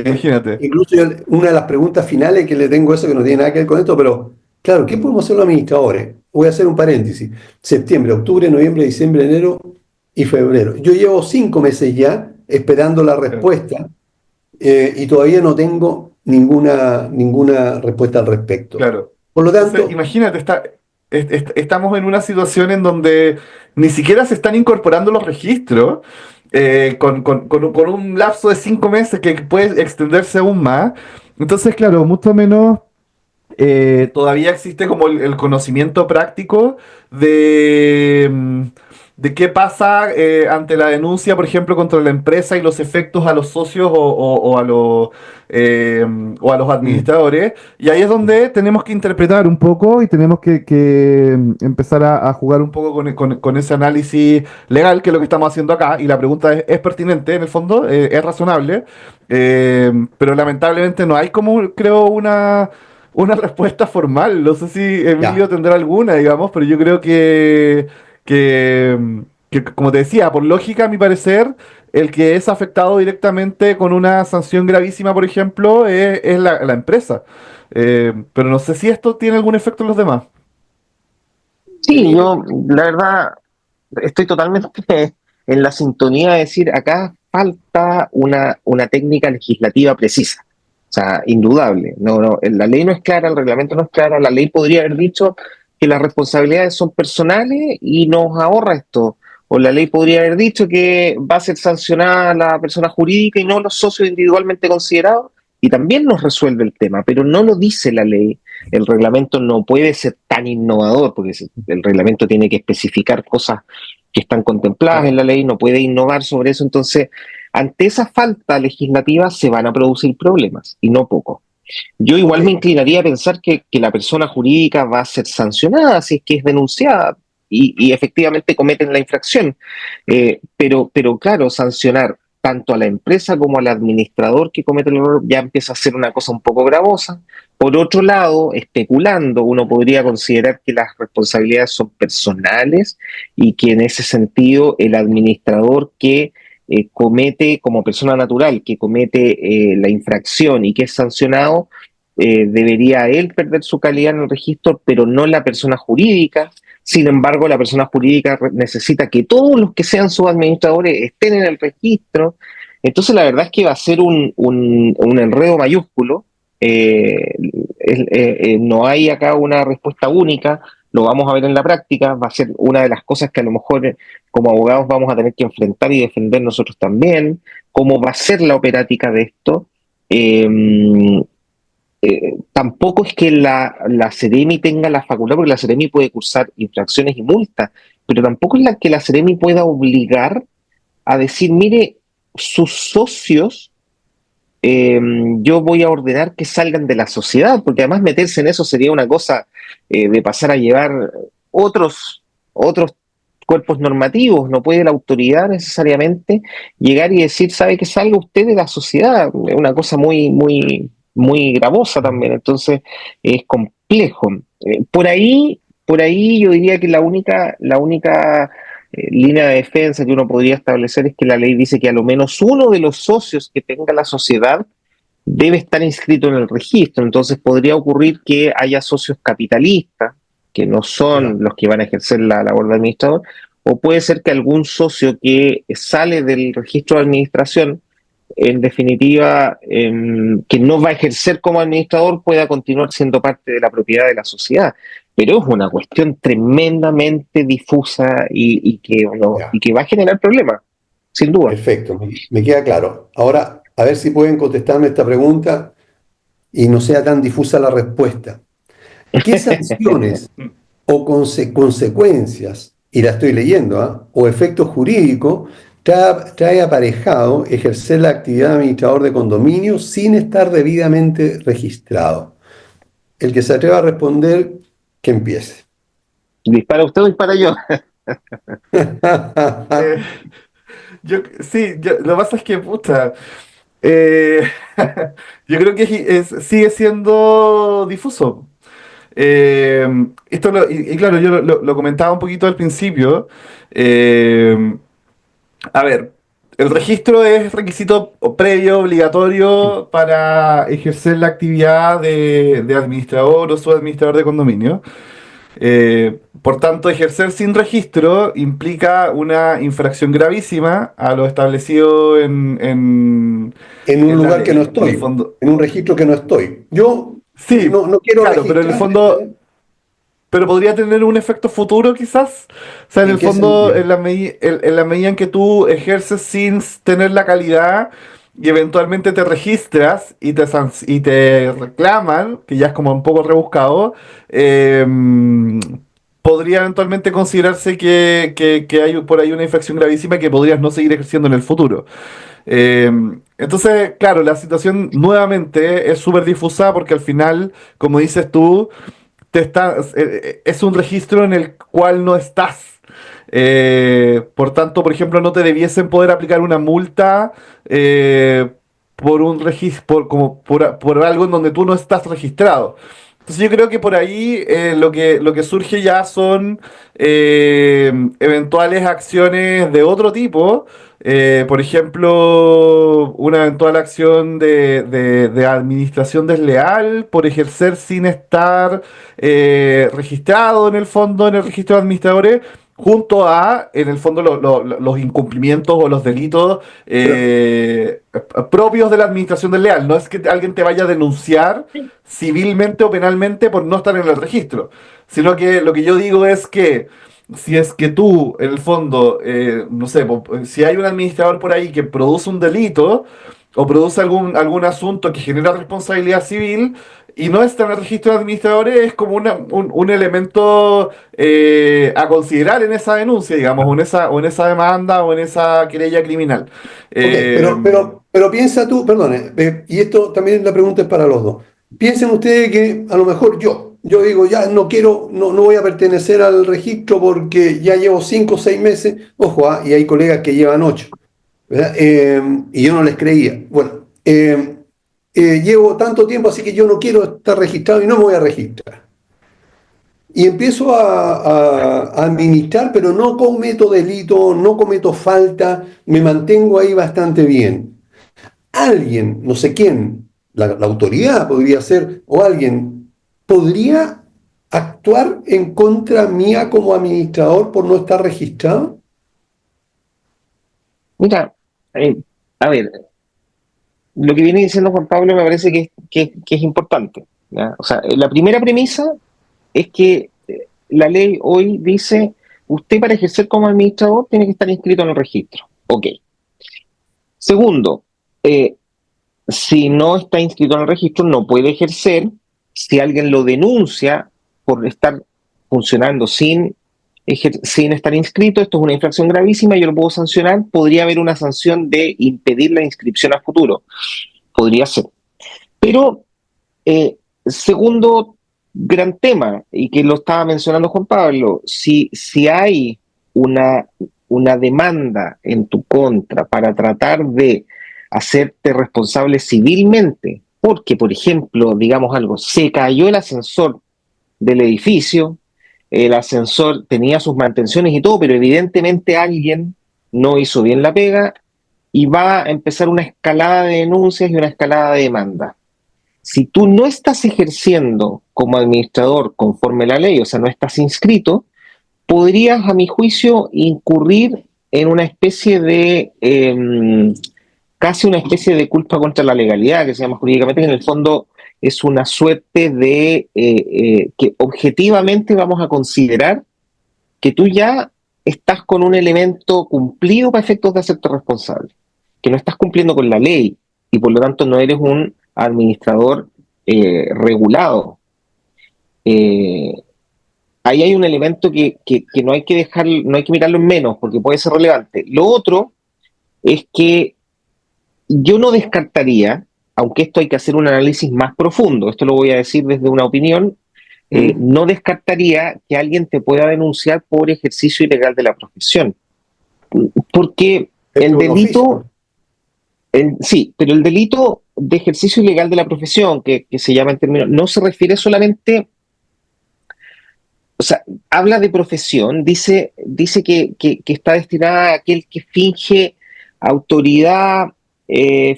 Imagínate. Incluso una de las preguntas finales que le tengo, eso que no tiene nada que ver con esto, pero claro, ¿qué podemos hacer los administradores? Voy a hacer un paréntesis. Septiembre, octubre, noviembre, diciembre, enero y febrero. Yo llevo 5 meses ya esperando la respuesta y todavía no tengo ninguna respuesta al respecto. Claro. Por lo tanto, entonces, imagínate, estamos en una situación en donde ni siquiera se están incorporando los registros, con un lapso de 5 meses que puede extenderse aún más. Entonces, claro, mucho menos todavía existe como el conocimiento práctico de qué pasa ante la denuncia, por ejemplo, contra la empresa y los efectos a los socios o a los administradores. Y ahí es donde tenemos que interpretar un poco y tenemos que empezar a jugar un poco con ese análisis legal, que es lo que estamos haciendo acá. Y la pregunta es pertinente, en el fondo, es razonable, pero lamentablemente no hay como, creo, una respuesta formal. No sé si Emilio tendrá alguna, digamos, pero yo creo que como te decía, por lógica, a mi parecer, el que es afectado directamente con una sanción gravísima, por ejemplo, es la empresa. Pero no sé si esto tiene algún efecto en los demás. Sí, yo la verdad estoy totalmente en la sintonía de decir, acá falta una técnica legislativa precisa. O sea, indudable. La ley no es clara, el reglamento no es claro. La ley podría haber dicho que las responsabilidades son personales y nos ahorra esto. O la ley podría haber dicho que va a ser sancionada la persona jurídica y no los socios individualmente considerados, y también nos resuelve el tema, pero no lo dice la ley. El reglamento no puede ser tan innovador, porque el reglamento tiene que especificar cosas que están contempladas en la ley, no puede innovar sobre eso. Entonces, ante esa falta legislativa se van a producir problemas, y no poco. Yo igual me inclinaría a pensar que la persona jurídica va a ser sancionada si es que es denunciada y efectivamente cometen la infracción. Pero claro, sancionar tanto a la empresa como al administrador que comete el error ya empieza a ser una cosa un poco gravosa. Por otro lado, especulando, uno podría considerar que las responsabilidades son personales y que en ese sentido el administrador que comete como persona natural, que comete la infracción y que es sancionado, debería él perder su calidad en el registro, pero no la persona jurídica. Sin embargo, la persona jurídica necesita que todos los que sean sus administradores estén en el registro. Entonces, la verdad es que va a ser un enredo mayúsculo. No hay acá una respuesta única, lo vamos a ver en la práctica, va a ser una de las cosas que a lo mejor como abogados vamos a tener que enfrentar y defender nosotros también, cómo va a ser la operática de esto. Tampoco es que la Seremi tenga la facultad, porque la Seremi puede cursar infracciones y multas, pero tampoco es que la Seremi pueda obligar a decir, mire, sus socios, yo voy a ordenar que salgan de la sociedad, porque además meterse en eso sería una cosa de pasar a llevar otros cuerpos normativos. No puede la autoridad necesariamente llegar y decir, sabe que salga usted de la sociedad. Es una cosa muy gravosa también, entonces es complejo. Por ahí yo diría que la única línea de defensa que uno podría establecer es que la ley dice que a lo menos uno de los socios que tenga la sociedad debe estar inscrito en el registro. Entonces podría ocurrir que haya socios capitalistas, que no son los que van a ejercer la labor de administrador, o puede ser que algún socio que sale del registro de administración, en definitiva, que no va a ejercer como administrador, pueda continuar siendo parte de la propiedad de la sociedad. Pero es una cuestión tremendamente difusa y que va a generar problemas, sin duda. Perfecto, me queda claro. Ahora, a ver si pueden contestarme esta pregunta y no sea tan difusa la respuesta. ¿Qué sanciones o consecuencias, y la estoy leyendo, o efectos jurídicos trae aparejado ejercer la actividad de administrador de condominio sin estar debidamente registrado? El que se atreva a responder, que empiece. ¿Dispara usted o dispara yo? Lo que pasa es que, puta, yo creo que sigue siendo difuso. Y claro, yo lo comentaba un poquito al principio. A ver, el registro es requisito previo, obligatorio para ejercer la actividad de administrador o subadministrador de condominio. Por tanto, ejercer sin registro implica una infracción gravísima a lo establecido en un lugar que no estoy, en un registro que no estoy. Yo sí, no quiero claro, pero en el fondo, pero podría tener un efecto futuro quizás. O sea, en el fondo, en la medida en que tú ejerces sin tener la calidad y eventualmente te registras y te reclaman, que ya es como un poco rebuscado, podría eventualmente considerarse que hay por ahí una infracción gravísima que podrías no seguir ejerciendo en el futuro. Entonces, claro, la situación nuevamente es súper difusa porque al final, como dices tú, es un registro en el cual no estás. Por tanto, por ejemplo, no te debiesen poder aplicar una multa por un registro, por algo en donde tú no estás registrado. Entonces yo creo que por ahí lo que surge ya son eventuales acciones de otro tipo, por ejemplo, una eventual acción de administración desleal por ejercer sin estar registrado en el fondo en el registro de administradores, junto a, en el fondo, los incumplimientos o los delitos propios de la administración desleal. No es que alguien te vaya a denunciar civilmente o penalmente por no estar en el registro, sino que lo que yo digo es que si es que tú, en el fondo, no sé, si hay un administrador por ahí que produce un delito o produce algún asunto que genera responsabilidad civil y no está en el registro de administradores, es como un elemento a considerar en esa denuncia, digamos, o en esa demanda o en esa querella criminal. Pero piensa tú, perdone, y esto también la pregunta es para los dos. Piensen ustedes que a lo mejor yo digo, ya no quiero, no voy a pertenecer al registro porque ya llevo 5 o 6 meses, ojo, y hay colegas que llevan 8, ¿verdad? Y yo no les creía. Bueno, llevo tanto tiempo, así que yo no quiero estar registrado y no me voy a registrar. Y empiezo a administrar, pero no cometo delito, no cometo falta, me mantengo ahí bastante bien. Alguien, no sé quién, la autoridad podría ser, o alguien, podría actuar en contra mía como administrador por no estar registrado. Mira, a ver, lo que viene diciendo Juan Pablo me parece que es importante, ¿ya? O sea, la primera premisa es que la ley hoy dice, usted para ejercer como administrador tiene que estar inscrito en el registro. Ok. Segundo, si no está inscrito en el registro, no puede ejercer. Si alguien lo denuncia por estar funcionando sin estar inscrito, esto es una infracción gravísima, yo lo puedo sancionar. Podría haber una sanción de impedir la inscripción a futuro. Podría ser. Pero, segundo gran tema, y que lo estaba mencionando Juan Pablo, si hay una demanda en tu contra para tratar de hacerte responsable civilmente, porque, por ejemplo, digamos algo, se cayó el ascensor del edificio, el ascensor tenía sus mantenciones y todo, pero evidentemente alguien no hizo bien la pega y va a empezar una escalada de denuncias y una escalada de demandas. Si tú no estás ejerciendo como administrador conforme a la ley, o sea, no estás inscrito, podrías, a mi juicio, incurrir en una especie de, casi una especie de culpa contra la legalidad, que se llama jurídicamente, que en el fondo es una suerte de que objetivamente vamos a considerar que tú ya estás con un elemento cumplido para efectos de hacerte responsable, que no estás cumpliendo con la ley y por lo tanto no eres un administrador regulado. Ahí hay un elemento que no hay que dejar, no hay que mirarlo en menos porque puede ser relevante. Lo otro es que yo no descartaría, aunque esto hay que hacer un análisis más profundo, esto lo voy a decir desde una opinión, no descartaría que alguien te pueda denunciar por ejercicio ilegal de la profesión. Porque el delito... sí, pero el delito de ejercicio ilegal de la profesión, que se llama en términos, no se refiere solamente, o sea, habla de profesión, dice que está destinada a aquel que finge autoridad,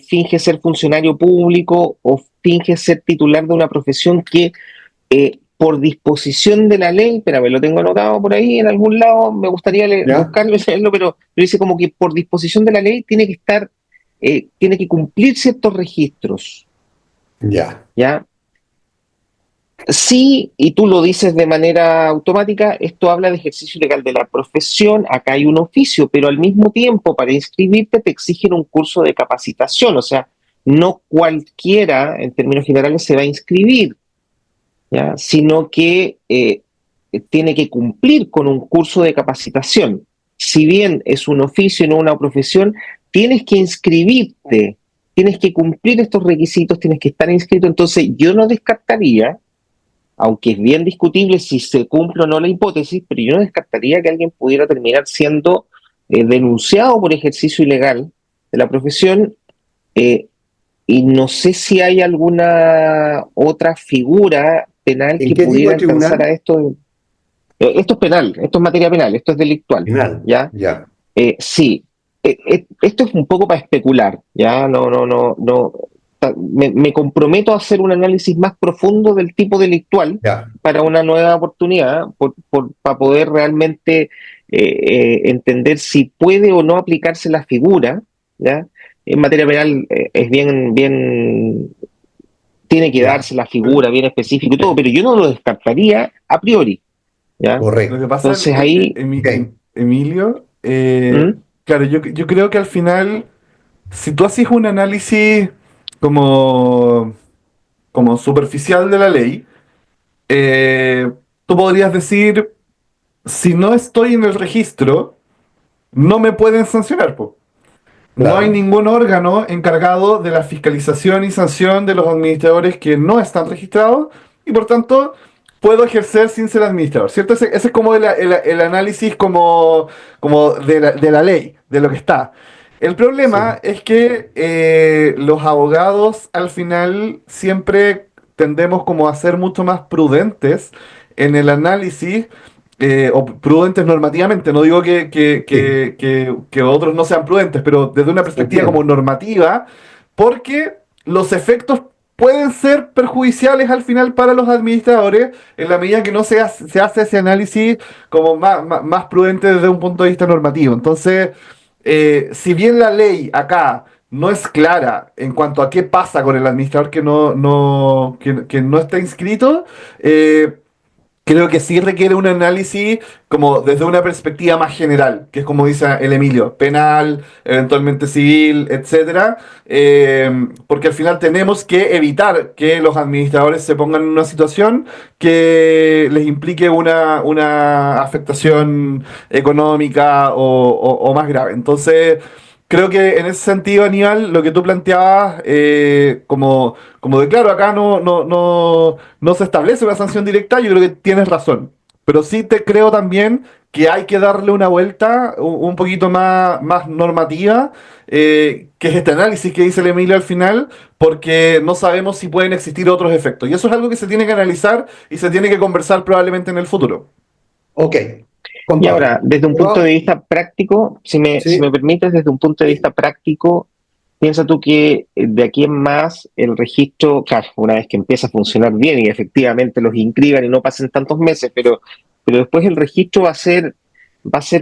finge ser funcionario público o finge ser titular de una profesión que por disposición de la ley, espérame, lo tengo anotado por ahí en algún lado, me gustaría buscarlo y leerlo, pero dice como que por disposición de la ley tiene que estar tiene que cumplir ciertos registros. ¿Ya? Sí, y tú lo dices de manera automática, esto habla de ejercicio ilegal de la profesión, acá hay un oficio, pero al mismo tiempo para inscribirte te exigen un curso de capacitación, o sea, no cualquiera, en términos generales, se va a inscribir, ¿ya? Sino que tiene que cumplir con un curso de capacitación. Si bien es un oficio y no una profesión, tienes que inscribirte, tienes que cumplir estos requisitos, tienes que estar inscrito. Entonces, yo no descartaría, aunque es bien discutible si se cumple o no la hipótesis, pero yo no descartaría que alguien pudiera terminar siendo denunciado por ejercicio ilegal de la profesión, y no sé si hay alguna otra figura penal que pudiera alcanzar a esto. Esto es penal, esto es materia penal, esto es delictual. Penal, ¿Ya? ya. Sí. Esto es un poco para especular, ¿ya? No. Me comprometo a hacer un análisis más profundo del tipo delictual Ya. para una nueva oportunidad, para poder realmente entender si puede o no aplicarse la figura, ¿ya? En materia penal es bien, tiene que Ya. darse la figura bien específica y todo, pero yo no lo descartaría a priori, ¿ya? Correcto. Lo que pasa, Entonces ahí, Emilio, ¿Mm? claro, yo creo que al final, si tú haces un análisis como, como superficial de la ley, tú podrías decir, si no estoy en el registro, no me pueden sancionar, po. No hay Claro. ningún órgano encargado de la fiscalización y sanción de los administradores que no están registrados y por tanto puedo ejercer sin ser administrador, ¿cierto? Ese es como el análisis como de la ley, de lo que está. El problema es que los abogados al final siempre tendemos como a ser mucho más prudentes en el análisis o prudentes normativamente, no digo que otros no sean prudentes, pero desde una perspectiva como Entiendo. normativa, porque los efectos pueden ser perjudiciales al final para los administradores en la medida que no se hace ese análisis como más prudente desde un punto de vista normativo. Entonces, si bien la ley acá no es clara en cuanto a qué pasa con el administrador que no está inscrito, creo que sí requiere un análisis como desde una perspectiva más general, que es como dice el Emilio, penal, eventualmente civil, etcétera, porque al final tenemos que evitar que los administradores se pongan en una situación que les implique una afectación económica o más grave. Entonces, creo que en ese sentido, Aníbal, lo que tú planteabas, como de claro, acá no se establece una sanción directa, yo creo que tienes razón. Pero sí te creo también que hay que darle una vuelta un poquito más normativa, que es este análisis que dice el Emilio al final, porque no sabemos si pueden existir otros efectos. Y eso es algo que se tiene que analizar y se tiene que conversar probablemente en el futuro. Ok. Juan y Pablo. ahora, desde un punto de vista práctico, si me permites, desde un punto de vista práctico, piensa tú que de aquí en más el registro, claro, una vez que empieza a funcionar bien y efectivamente los inscriban y no pasen tantos meses, pero después el registro va a ser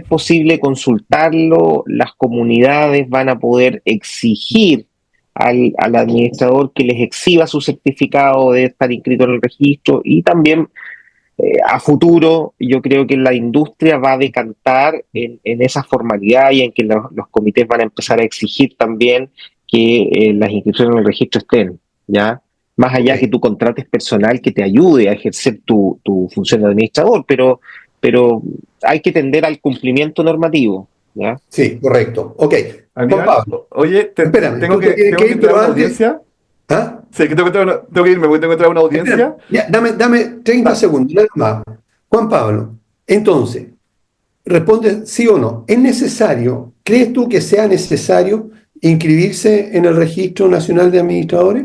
posible consultarlo, las comunidades van a poder exigir al administrador que les exhiba su certificado de estar inscrito en el registro y también a futuro yo creo que la industria va a decantar en esa formalidad y en que los comités van a empezar a exigir también que las inscripciones en el registro estén, ¿ya? Más allá que tú contrates personal que te ayude a ejercer tu función de administrador, pero hay que tender al cumplimiento normativo, ¿ya? Sí, correcto. Ok. Aníbal, Juan Pablo, oye, espérame, tengo tú te que, tienes tengo que que ir, entrar a pero una antes. audiencia. ¿Ah? Sí, que tengo que irme, porque tengo que entrar a una audiencia. Espera, ya, dame 30 segundos, nada más. Juan Pablo, entonces, responde sí o no. ¿Es necesario, crees tú que sea necesario inscribirse en el Registro Nacional de Administradores?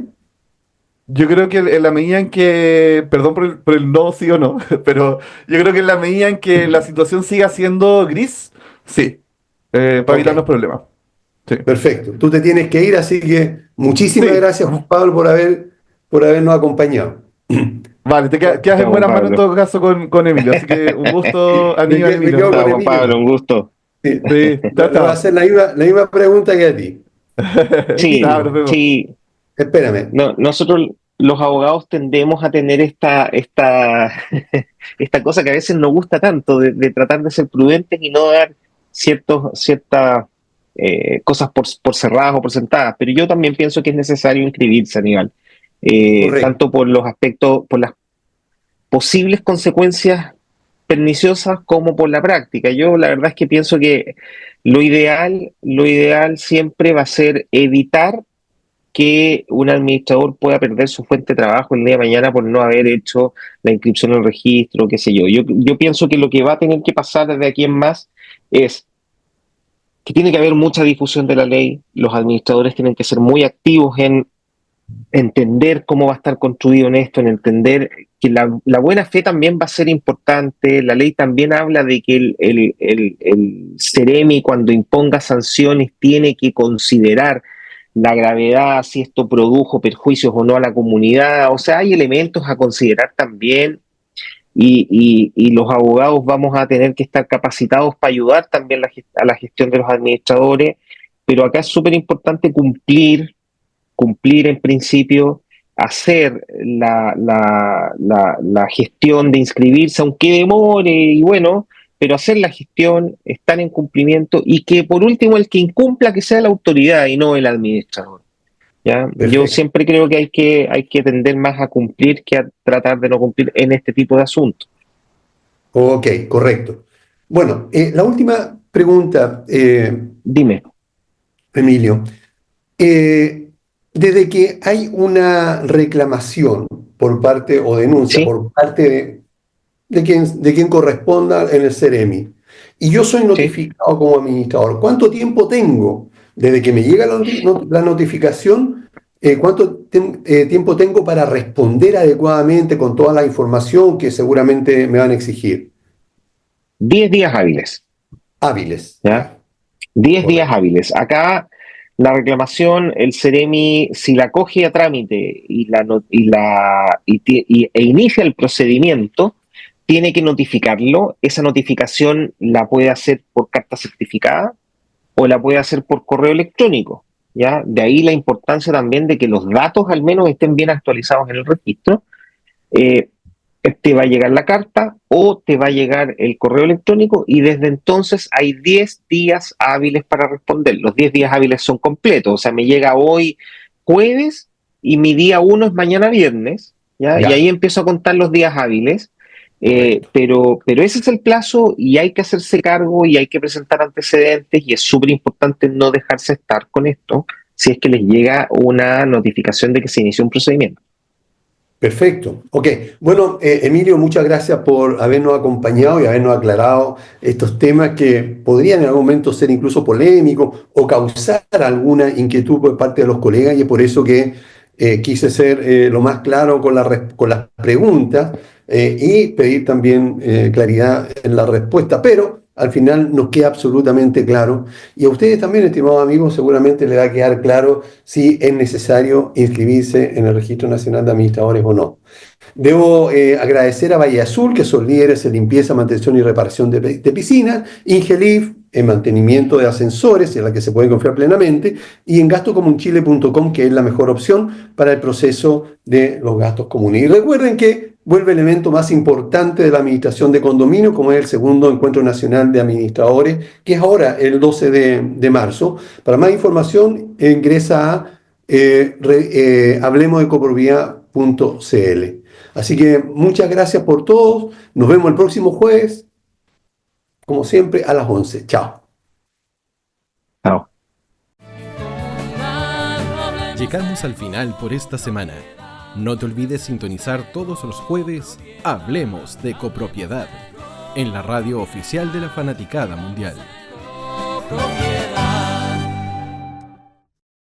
Yo creo que en la medida en que, perdón por el no, sí o no, pero yo creo que en la medida en que la situación siga siendo gris, sí, para evitar los problemas. Sí. Perfecto. Tú te tienes que ir, así que muchísimas Sí. gracias, Juan Pablo, por habernos acompañado. Vale, te quedas en buenas manos en todo caso con Emilio, así que un gusto, Aníbal, Me Emilio. quedo con Juan Emilio. Pablo, un gusto. Sí. Sí, Le voy a hacer la misma pregunta que a ti. Sí, Chao, nos vemos. sí. Espérame. Nosotros los abogados tendemos a tener esta cosa que a veces nos gusta tanto de tratar de ser prudentes y no dar ciertas cosas por cerradas o por sentadas, pero yo también pienso que es necesario inscribirse, Aníbal, tanto por los aspectos, por las posibles consecuencias perniciosas como por la práctica. Yo la verdad es que pienso que lo ideal siempre va a ser evitar que un administrador pueda perder su fuente de trabajo el día de mañana por no haber hecho la inscripción en el registro, qué sé yo. Yo pienso que lo que va a tener que pasar desde aquí en más es que tiene que haber mucha difusión de la ley, los administradores tienen que ser muy activos en entender cómo va a estar construido en esto, en entender que la buena fe también va a ser importante. La ley también habla de que el Ceremi, cuando imponga sanciones, tiene que considerar la gravedad, si esto produjo perjuicios o no a la comunidad. O sea, hay elementos a considerar también, y los abogados vamos a tener que estar capacitados para ayudar también a la gestión de los administradores, pero acá es súper importante cumplir en principio, hacer la gestión de inscribirse, aunque demore, y bueno, pero hacer la gestión, estar en cumplimiento, y que por último el que incumpla que sea la autoridad y no el administrador. ¿Ya? Yo siempre creo que hay que tender más a cumplir que a tratar de no cumplir en este tipo de asuntos. Ok, correcto. Bueno, la última pregunta. Dime. Emilio. Desde que hay una reclamación por parte o denuncia por parte de quien corresponda en el Ceremi, y yo soy notificado como administrador, ¿cuánto tiempo tengo desde que me llega la notificación? ¿Cuánto tiempo tengo para responder adecuadamente con toda la información que seguramente me van a exigir? 10 días hábiles. Hábiles. ¿Ya? 10 días hábiles. Acá la reclamación, el Ceremi, si la coge a trámite e inicia el procedimiento, tiene que notificarlo. Esa notificación la puede hacer por carta certificada o la puede hacer por correo electrónico. ¿Ya? De ahí la importancia también de que los datos al menos estén bien actualizados en el registro. Te va a llegar la carta o te va a llegar el correo electrónico, y desde entonces hay 10 días hábiles para responder. Los 10 días hábiles son completos, o sea, me llega hoy jueves y mi día 1 es mañana viernes, ¿ya? Y ahí empiezo a contar los días hábiles, pero ese es el plazo, y hay que hacerse cargo y hay que presentar antecedentes, y es súper importante no dejarse estar con esto si es que les llega una notificación de que se inició un procedimiento. Perfecto. Ok. Bueno, Emilio, muchas gracias por habernos acompañado y habernos aclarado estos temas que podrían en algún momento ser incluso polémicos o causar alguna inquietud por parte de los colegas, y es por eso que quise ser lo más claro con las preguntas y pedir también claridad en la respuesta, pero al final nos queda absolutamente claro, y a ustedes también, estimados amigos, seguramente les va a quedar claro si es necesario inscribirse en el Registro Nacional de Administradores o no. Debo agradecer a Valle Azul, que son líderes en limpieza, mantención y reparación de piscinas, Ingelif en mantenimiento de ascensores, en la que se puede confiar plenamente, y en gastocomunchile.com, que es la mejor opción para el proceso de los gastos comunes. Y recuerden que vuelve el evento más importante de la administración de condominio, como es el segundo Encuentro Nacional de Administradores, que es ahora el 12 de marzo. Para más información, ingresa a hablemosdecopropiedad.cl. Así que muchas gracias por todo. Nos vemos el próximo jueves, como siempre, a las 11. Chao. Chao. Llegamos al final por esta semana. No te olvides sintonizar todos los jueves Hablemos de Copropiedad en la radio oficial de la Fanaticada Mundial.